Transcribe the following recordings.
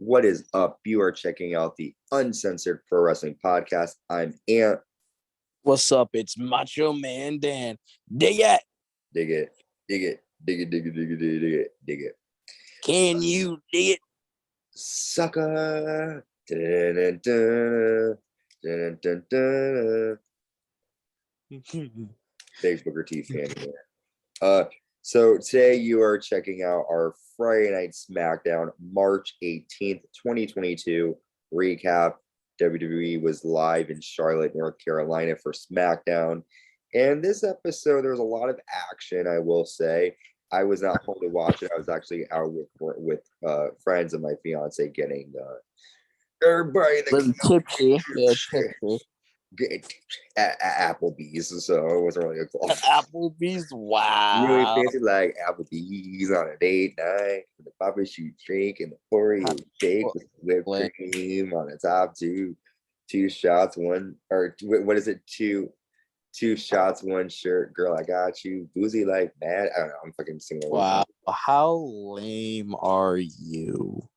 What is up? You are checking out the Uncensored Pro Wrestling Podcast. I'm Ant. What's up? It's Macho Man Dan. Dig it. Dig it. Dig it. Dig it. Dig it. Dig it. Dig it. Dig it. Can you dig it? Sucker. Dun, dun, dun, dun, dun, dun. Big Booker T fan here. So today you are checking out our Friday Night SmackDown, March 18th, 2022 recap. WWE was live in Charlotte, North Carolina for SmackDown. And this episode, there was a lot of action, I will say. I was not home to watch it. I was actually out with friends and my fiance getting everybody tipsy. Applebee's, so it wasn't really a close. Applebee's, wow. Really fancy like Applebee's on a date night, the Papa Shoot drink and the Oreo shake with whipped cream on the top, two shots, one or what is it? Two shots, one shirt. Girl, I got you. Boozy like mad. I don't know. I'm fucking singing. Wow, how lame are you?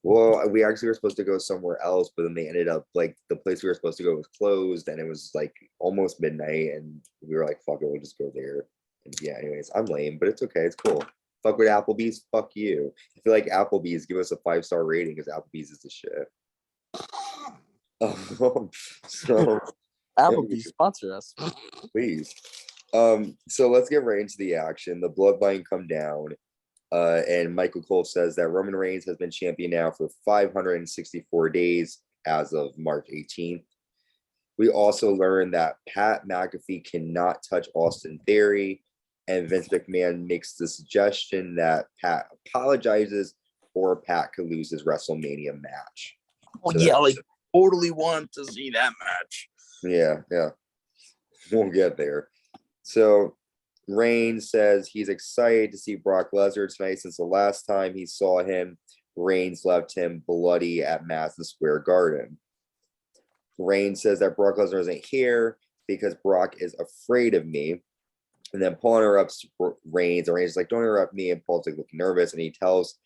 Well, we actually were supposed to go somewhere else, but then they ended up like the place we were supposed to go was closed, and it was like almost midnight, and we were like, "Fuck it, we'll just go there." And yeah, anyways, I'm lame, but it's okay, it's cool. Fuck with Applebee's, fuck you. I feel like Applebee's give us a 5-star rating because Applebee's is the shit. So Applebee's sponsor us, please. So let's get right into the action. The Bloodline come down. And Michael Cole says that Roman Reigns has been champion now for 564 days as of March 18th. We also learned that Pat McAfee cannot touch Austin Theory, and Vince McMahon makes the suggestion that Pat apologizes or Pat could lose his WrestleMania match. Oh, so yeah, like totally want to see that match. Yeah. We'll get there. So Reigns says he's excited to see Brock Lesnar tonight since the last time he saw him, Reigns left him bloody at Madison Square Garden. Reigns says that Brock Lesnar isn't here because Brock is afraid of me. And then Paul interrupts Reigns, and Reigns is like, "Don't interrupt me." And Paul's like looking nervous, and he tells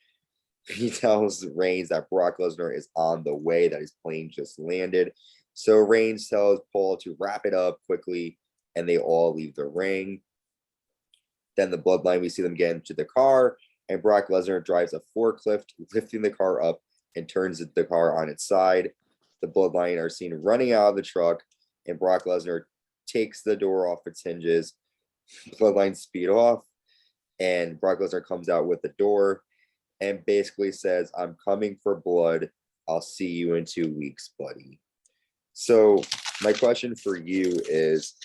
Reigns that Brock Lesnar is on the way, that his plane just landed. So Reigns tells Paul to wrap it up quickly, and they all leave the ring. Then the Bloodline, we see them get into the car, and Brock Lesnar drives a forklift, lifting the car up and turns the car on its side. The Bloodline are seen running out of the truck, and Brock Lesnar takes the door off its hinges. Bloodline speed off, and Brock Lesnar comes out with the door and basically says, "I'm coming for blood. I'll see you in 2 weeks, buddy." So my question for you is,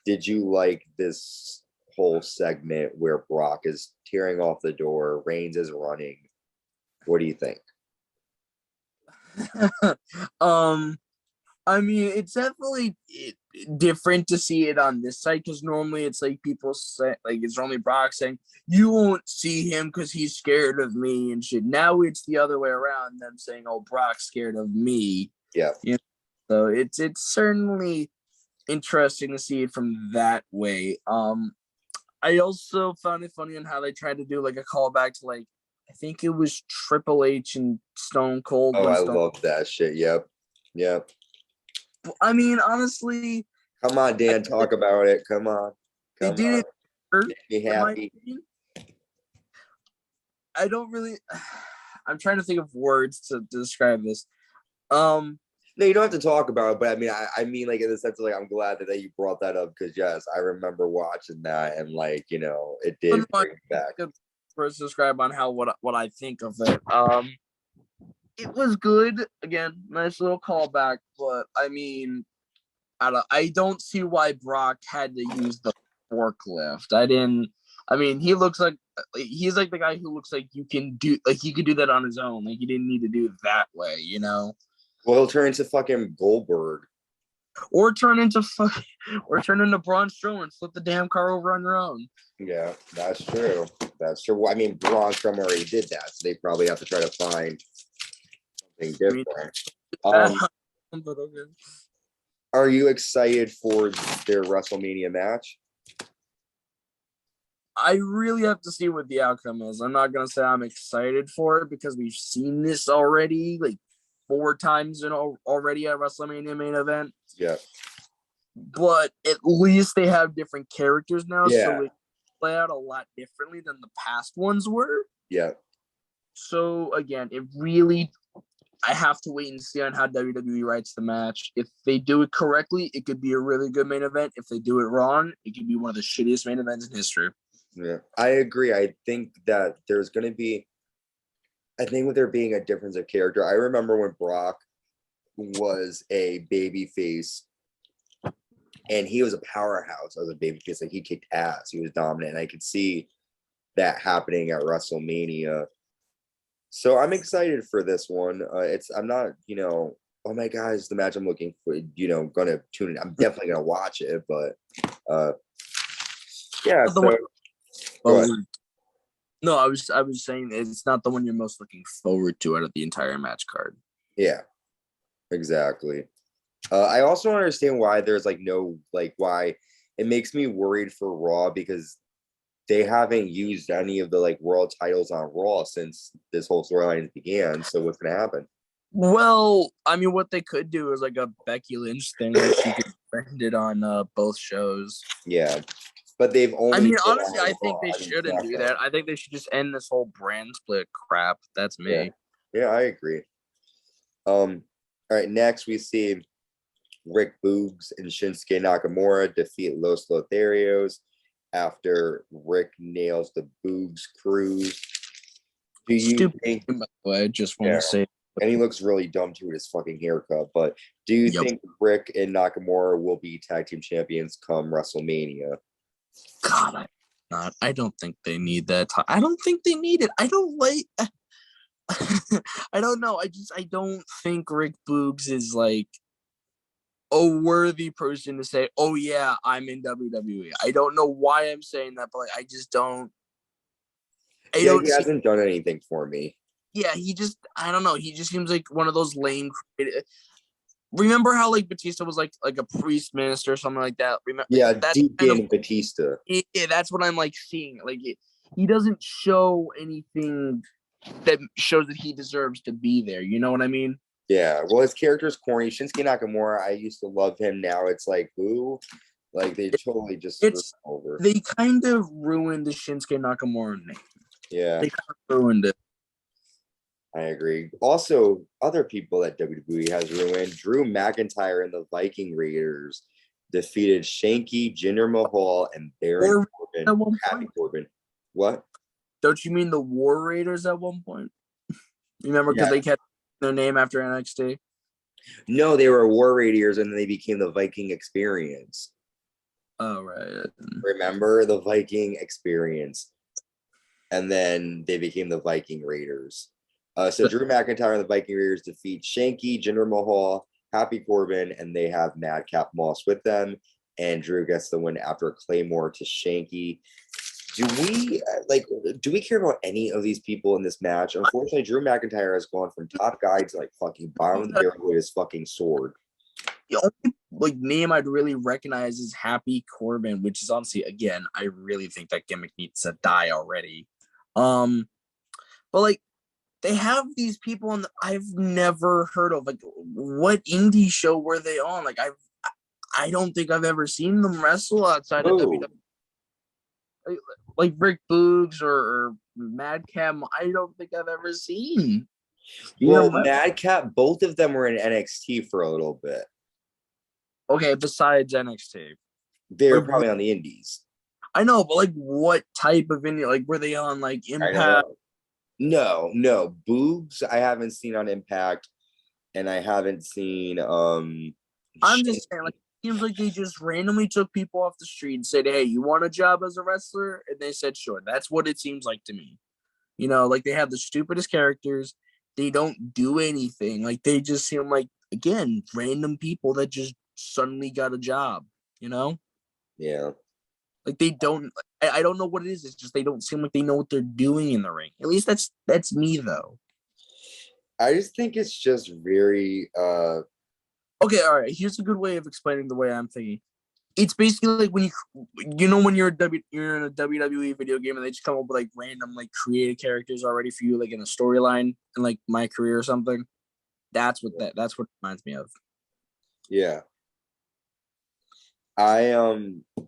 did you like this whole segment where Brock is tearing off the door, Reigns is running? What do you think? I mean, it's definitely different to see it on this side, because normally it's like people say, like, it's only Brock saying you won't see him because he's scared of me and shit. Now it's the other way around, them saying, "Oh, Brock's scared of me." Yeah. You know? So it's certainly interesting to see it from that way. I also found it funny on how they tried to do like a callback to, like, I think it was Triple H and Stone Cold. Oh, I love that shit. Yep. I mean, honestly, come on, Dan, talk about it. Come on. They did it hurt. Be happy. I don't really. I'm trying to think of words to describe this. No, you don't have to talk about it, but I mean, like, in the sense of, like, I'm glad that you brought that up, because yes, I remember watching that, and, like, you know, it did bring it back. First, describe on how what I think of it. It was good. Again, nice little callback, but I mean, I don't see why Brock had to use the forklift. I mean, he looks like he's like the guy who looks like he could do that on his own. Like, he didn't need to do it that way, you know. Well, he'll turn into fucking Goldberg. Or turn into Braun Strowman, flip the damn car over on your own. Yeah, that's true. I mean, Braun Strowman already did that, so they probably have to try to find something different. But okay. Are you excited for their WrestleMania match? I really have to see what the outcome is. I'm not gonna say I'm excited for it because we've seen this already like 4 times already at WrestleMania main event. Yeah. But at least they have different characters now, Yeah. so it play out a lot differently than the past ones were. Yeah. So again, I have to wait and see on how WWE writes the match. If they do it correctly, it could be a really good main event. If they do it wrong, it could be one of the shittiest main events in history. Yeah, I agree. I think that there's going to be, I think with there being a difference of character. I remember when Brock was a baby face and he was a powerhouse as a baby face. Like he kicked ass. He was dominant. And I could see that happening at WrestleMania. So I'm excited for this one. I'm not, oh my God, it's the match I'm looking for, gonna tune in. I'm definitely gonna watch it, but yeah. No, I was saying it's not the one you're most looking forward to out of the entire match card. Yeah, exactly. I also don't understand why there's why it makes me worried for Raw because they haven't used any of the world titles on Raw since this whole storyline began. So what's gonna happen? Well, I mean, what they could do is like a Becky Lynch thing where she could defend it on both shows. Yeah, but they've only. I mean, honestly, I think they shouldn't do that. I think they should just end this whole brand split crap. That's me. Yeah, I agree. All right, next we see Rick Boogs and Shinsuke Nakamura defeat Los Lotharios after Rick nails the Boogs cruise. Do you think? By the way, I just want to say. And he looks really dumb too with his fucking haircut. But do you think Rick and Nakamura will be tag team champions come WrestleMania? God, I don't think they need that. I don't think they need it. I don't like. I don't know. I don't think Rick Boogs is like a worthy person to say, "Oh yeah, I'm in WWE." I don't know why I'm saying that, but I just don't. He hasn't done anything for me. Yeah, I don't know. He just seems like one of those lame. Remember how Batista was like a priest minister or something like that? Deacon Batista. Yeah, that's what I'm seeing. He doesn't show anything that shows that he deserves to be there. You know what I mean? Yeah. Well, his character's corny. Shinsuke Nakamura, I used to love him. Now it's who? They totally just screwed over. They kind of ruined the Shinsuke Nakamura name. Yeah. They kind of ruined it. I agree. Also, other people that WWE has ruined, Drew McIntyre and the Viking Raiders defeated Shanky, Jinder Mahal, and Baron Corbin. Happy Corbin. What? Don't you mean the War Raiders at one point? Remember, because they kept their name after NXT? No, they were War Raiders, and then they became the Viking Experience. Oh, right. Remember the Viking Experience. And then they became the Viking Raiders. So Drew McIntyre and the Viking Raiders defeat Shanky, Jinder Mahal, Happy Corbin, and they have Madcap Moss with them. And Drew gets the win after a Claymore to Shanky. Do we care about any of these people in this match? Unfortunately, Drew McIntyre has gone from top guy to fucking bottom of the barrel with his fucking sword. The only name I'd really recognize is Happy Corbin, which is honestly, again, I really think that gimmick needs to die already. But they have these people I've never heard of. What indie show were they on? I don't think I've ever seen them wrestle outside of WWE. Rick Boogs or Madcap. I don't think I've ever seen. Madcap, both of them were in NXT for a little bit. Okay, besides NXT. They were probably on the indies. I know, but what type of indie? Were they on Impact? No. Boogs I haven't seen on Impact, and I haven't seen I'm just saying, it seems like they just randomly took people off the street and said, "Hey, you want a job as a wrestler?" And they said, "Sure." That's what it seems like to me. They have the stupidest characters. They don't do anything. They just seem again, random people that just suddenly got a job, Yeah. They don't. I don't know what it is. It's just they don't seem like they know what they're doing in the ring. At least that's me though. I just think it's just very. Okay, all right. Here's a good way of explaining the way I'm thinking. It's basically like when when you're you're in a WWE video game and they just come up with like random like created characters already for you, like in a storyline in like My Career or something. That's what it reminds me of. Yeah. I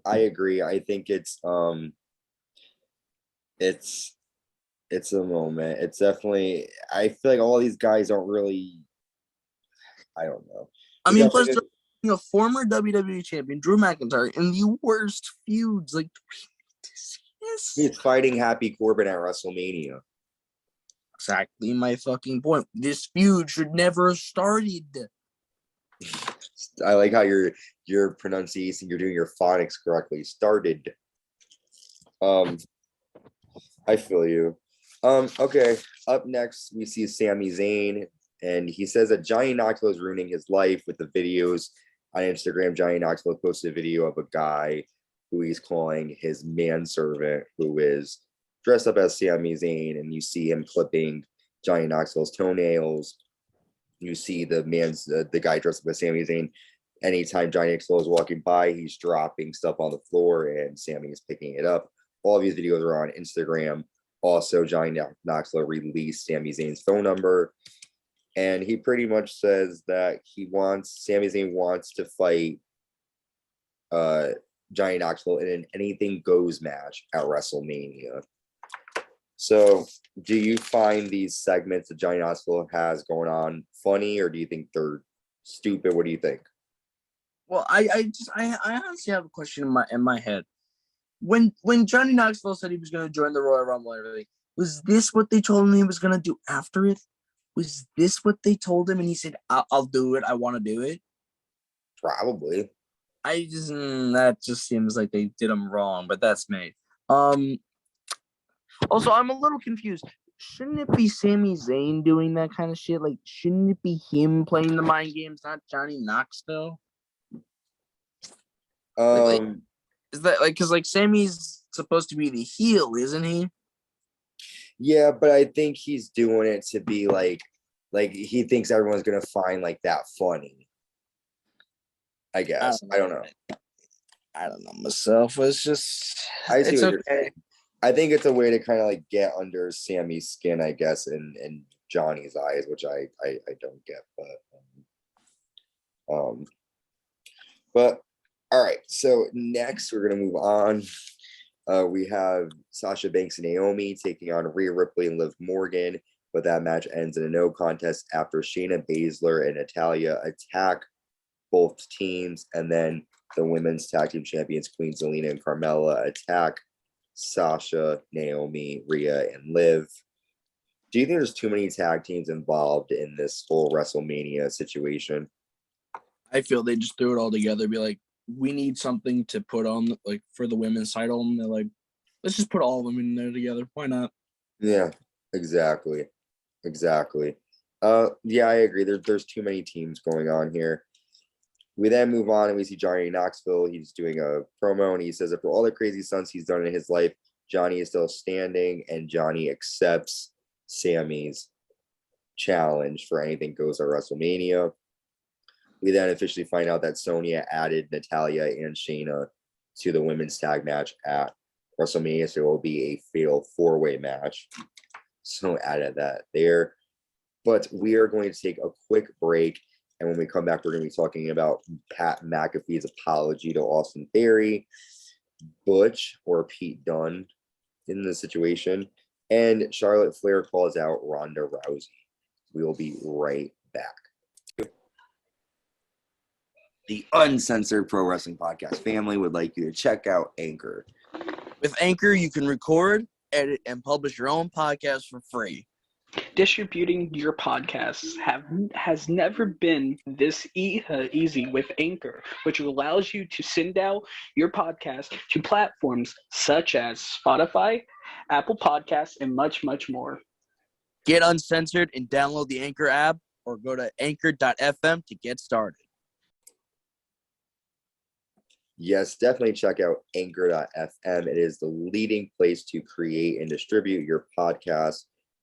agree. I think it's a moment. It's definitely, I feel like all these guys aren't really, I don't know. I mean, plus a former WWE champion, Drew McIntyre, in the worst feuds. Like, he's fighting Happy Corbin at WrestleMania. Exactly my fucking point. This feud should never have started. I like how your pronunciation, you're doing your phonics correctly. Started. I feel you. Okay. Up next, we see Sami Zayn, and he says that Johnny Knoxville is ruining his life with the videos on Instagram. Johnny Knoxville posted a video of a guy who he's calling his manservant, who is dressed up as Sami Zayn, and you see him clipping Johnny Knoxville's toenails. You see the guy dressed up as Sami Zayn. Anytime Johnny Knoxville is walking by, he's dropping stuff on the floor, and Sami is picking it up. All of these videos are on Instagram. Also, Johnny Knoxville released Sami Zayn's phone number, and he pretty much says that Sami Zayn wants to fight Johnny Knoxville in an anything goes match at WrestleMania. So, do you find these segments that Johnny Knoxville has going on funny, or do you think they're stupid? What do you think? Well, I honestly have a question in my head. When Johnny Knoxville said he was going to join the Royal Rumble and everything, was this what they told him he was going to do after it? Was this what they told him and he said, I'll do it, I want to do it? Probably. That just seems like they did him wrong, but that's me. Also, I'm a little confused. Shouldn't it be Sami Zayn doing that kind of shit? Like, shouldn't it be him playing the mind games, not Johnny Knoxville? Is that like, because like Sammy's supposed to be the heel, isn't he? Yeah, but I think he's doing it to be like he thinks everyone's gonna find like that funny. I guess. I don't know. I don't know myself. It's just it's okay. I think it's a way to kind of like get under Sammy's skin, I guess, in Johnny's eyes, which I don't get, but all right. So next we're gonna move on. We have Sasha Banks and Naomi taking on Rhea Ripley and Liv Morgan, but that match ends in a no contest after Shayna Baszler and Natalya attack both teams, and then the women's tag team champions Queen Zelina and Carmella attack Sasha, Naomi, Rhea, and Liv. Do you think there's too many tag teams involved in this whole WrestleMania situation? I feel they just threw it all together, be like, we need something to put on like for the women's title, and they're like, let's just put all of them in there together. Why not? Yeah, exactly. Yeah, I agree. There's too many teams going on here. We then move on and we see Johnny Knoxville. He's doing a promo and he says that for all the crazy stunts he's done in his life, Johnny is still standing, and Johnny accepts Sammy's challenge for anything goes at WrestleMania. We then officially find out that Sonya added Natalya and Shayna to the women's tag match at WrestleMania, so it will be a fatal four-way match. So added that there. But we are going to take a quick break, and when we come back, we're going to be talking about Pat McAfee's apology to Austin Theory, Butch or Pete Dunne in the situation, and Charlotte Flair calls out Ronda Rousey. We will be right back. The Uncensored Pro Wrestling Podcast family would like you to check out Anchor. With Anchor, you can record, edit, and publish your own podcast for free. Distributing your podcasts has never been this easy with Anchor, which allows you to send out your podcast to platforms such as Spotify, Apple Podcasts, and much, much more. Get uncensored and download the Anchor app or go to anchor.fm to get started. Yes, definitely check out anchor.fm. It is the leading place to create and distribute your podcast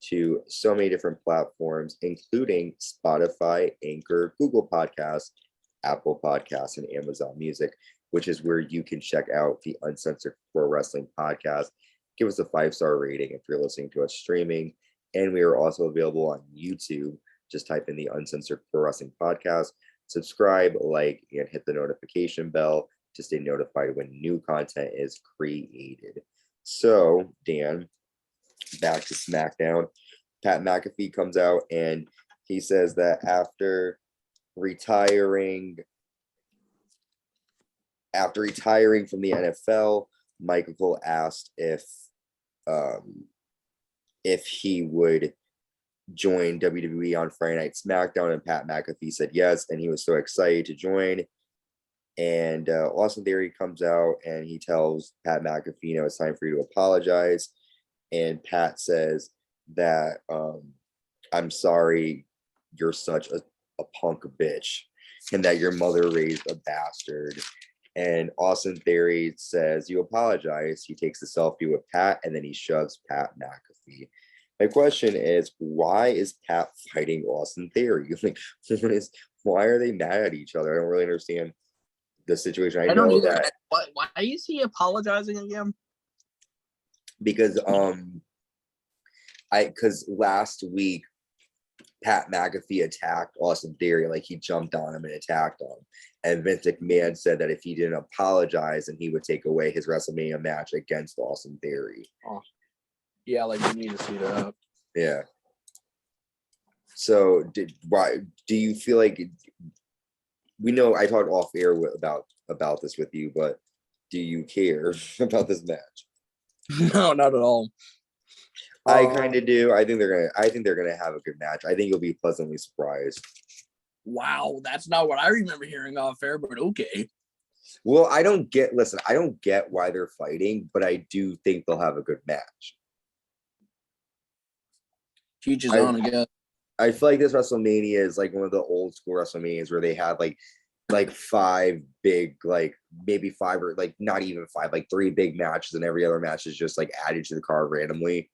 to so many different platforms, including Spotify, Anchor, Google Podcasts, Apple Podcasts, and Amazon Music. which is where you can check out the Uncensored Pro Wrestling podcast. Give us a 5-star rating if you're listening to us streaming. And we are also available on YouTube. Just type in the Uncensored Pro Wrestling podcast. Subscribe, like, and hit the notification bell to stay notified when new content is created. So, Dan, back to SmackDown. Pat McAfee comes out and he says that after retiring from the NFL, Michael asked if he would join WWE on Friday Night SmackDown, and Pat McAfee said yes, and he was so excited to join. And Austin Theory comes out and he tells Pat McAfee, it's time for you to apologize. And Pat says that I'm sorry, you're such a punk bitch, and that your mother raised a bastard. And Austin Theory says, you apologize. He takes a selfie with Pat, and then he shoves Pat McAfee. My question is, why is Pat fighting Austin Theory? Like, why are they mad at each other? I don't really understand the situation. I don't know either. that Why is he apologizing again? because last week Pat McAfee attacked Austin Theory, like he jumped on him and attacked him. And Vince McMahon said that if he didn't apologize, then he would take away his WrestleMania match against Austin Theory. Oh. Yeah, like we need to see that. Yeah. So do you feel like, we know I talked off air about this with you, but do you care about this match? No, not at all. I kind of do. I think they're gonna have a good match. I think you'll be pleasantly surprised. Wow, that's not what I remember hearing off air, but okay. Well, I don't get why they're fighting, but I do think they'll have a good match. Teach his own again. I feel like this WrestleMania is like one of the old school WrestleManias where they had like 5 big, like maybe 5 or like not even 5, like 3 big matches, and every other match is just like added to the card randomly.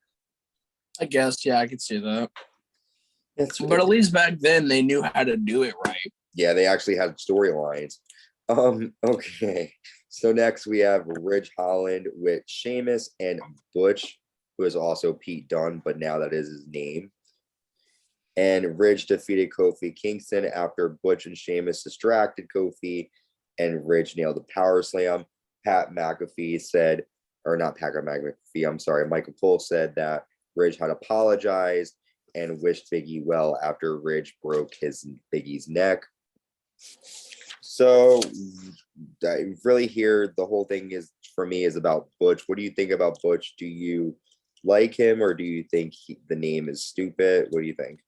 I guess, yeah, I could see that. But at least back then they knew how to do it right. Yeah, they actually had storylines. Okay. So next we have Ridge Holland with Sheamus and Butch, who is also Pete Dunne, but now that is his name. And Ridge defeated Kofi Kingston after Butch and Sheamus distracted Kofi, and Ridge nailed the power slam. Pat McAfee said, or not Pat McAfee, I'm sorry, Michael Cole said that Ridge had apologized and wished Biggie well after Ridge broke Biggie's neck. So I really hear the whole thing is, for me, is about Butch. What do you think about Butch? Do you like him, or do you think the name is stupid? What do you think?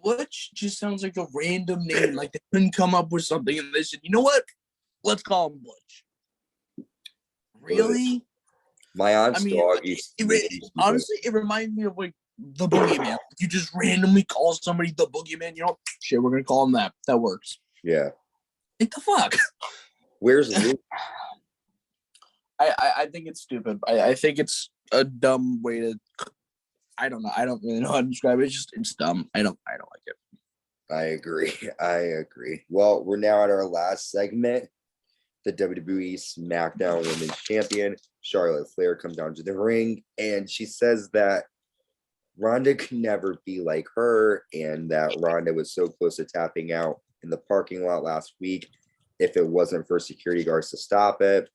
Butch just sounds like a random name. Like they couldn't come up with something and they said, you know what? Let's call him Butch. Really? My aunt's dog. Honestly, it reminds me of like the Boogeyman. You just randomly call somebody the Boogeyman. You know, shit, we're gonna call him that. That works. Yeah. What the fuck? Where's Luke? I think it's stupid. I think it's a dumb way to. I don't know. I don't really know how to describe it. It's dumb. I don't like it. I agree. Well, we're now at our last segment. The WWE SmackDown Women's Champion, Charlotte Flair, comes down to the ring, and she says that Ronda could never be like her, and that Ronda was so close to tapping out in the parking lot last week if it wasn't for security guards to stop it.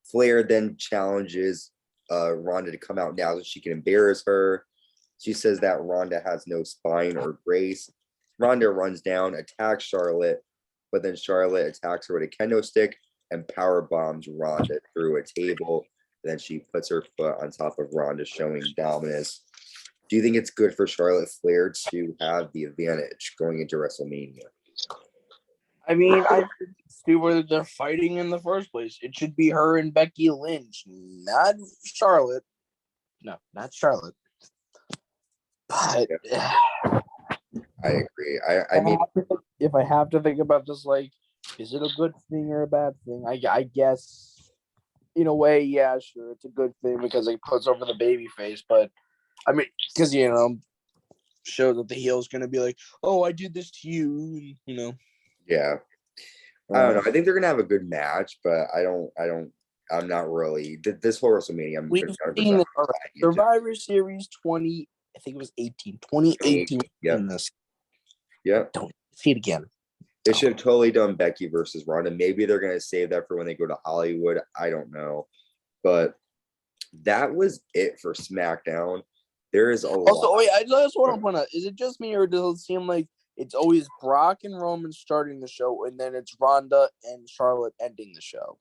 Flair then challenges Ronda to come out now so she can embarrass her. She says that Ronda has no spine or grace. Ronda runs down, attacks Charlotte, but then Charlotte attacks her with a kendo stick and power bombs Ronda through a table. Then she puts her foot on top of Ronda, showing dominance. Do you think it's good for Charlotte Flair to have the advantage going into WrestleMania? I mean, I think it's stupid that they're fighting in the first place. It should be her and Becky Lynch, not Charlotte. No, not Charlotte. But yeah. I agree. I mean, if I have to think about this, like, is it a good thing or a bad thing? I guess, in a way, yeah, sure, it's a good thing because it puts over the baby face. But I mean, because show that the heel is going to be like, oh, I did this to you, Yeah. I don't know. I think they're gonna have a good match, but I'm not really this whole WrestleMania. I'm We've 100% seen it. All right. buying into. Survivor Series 20, I think it was 2018 Yep. in this. Yep. Don't see it again. They should have totally done Becky versus Ronda. Maybe they're gonna save that for when they go to Hollywood. I don't know. But that was it for SmackDown. There is a Also, lot. wait, I just want to point out, is it just me or does it seem like it's always Brock and Roman starting the show and then it's Ronda and Charlotte ending the show?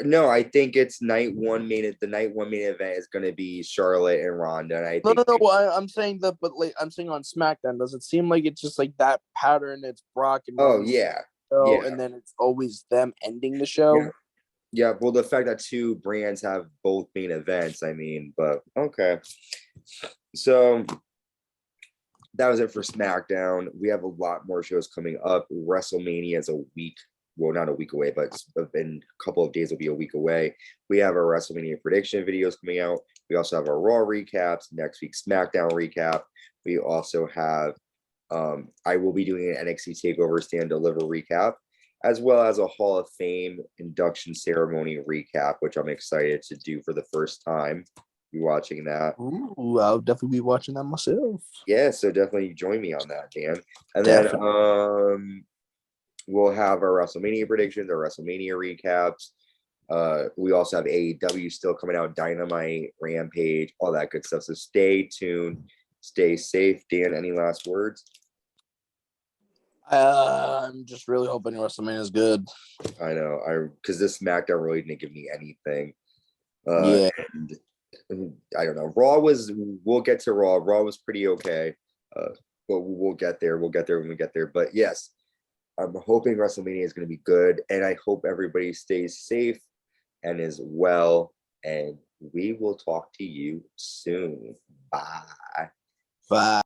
No, I think it's night one main. The night one main event is going to be Charlotte and Ronda, and I think No. I'm saying that, but like I'm saying on SmackDown, does it seem like it's just like that pattern? It's Brock and Oh Roman yeah, show, yeah, and then it's always them ending the show. yeah, yeah. Well, the fact that two brands have both main events, I mean, but okay. So that was it for SmackDown. We have a lot more shows coming up. WrestleMania is a week. Well, not a week away, but in a couple of days will be a week away. We have our WrestleMania prediction videos coming out. We also have our Raw recaps, next week's SmackDown recap. We also have, I will be doing an NXT TakeOver Stand Deliver recap, as well as a Hall of Fame induction ceremony recap, which I'm excited to do for the first time. Be watching that. Ooh, I'll definitely be watching that myself. Yeah, so definitely join me on that, Dan. And then we'll have our WrestleMania predictions, our WrestleMania recaps. We also have AEW still coming out, Dynamite, Rampage, all that good stuff. So stay tuned, stay safe. Dan, any last words? I'm just really hoping WrestleMania is good. I know, because this SmackDown really didn't give me anything. Yeah. And I don't know. We'll get to Raw. Raw was pretty okay. But we'll get there. We'll get there when we get there. But yes, I'm hoping WrestleMania is going to be good, and I hope everybody stays safe and is well. And we will talk to you soon. Bye. Bye.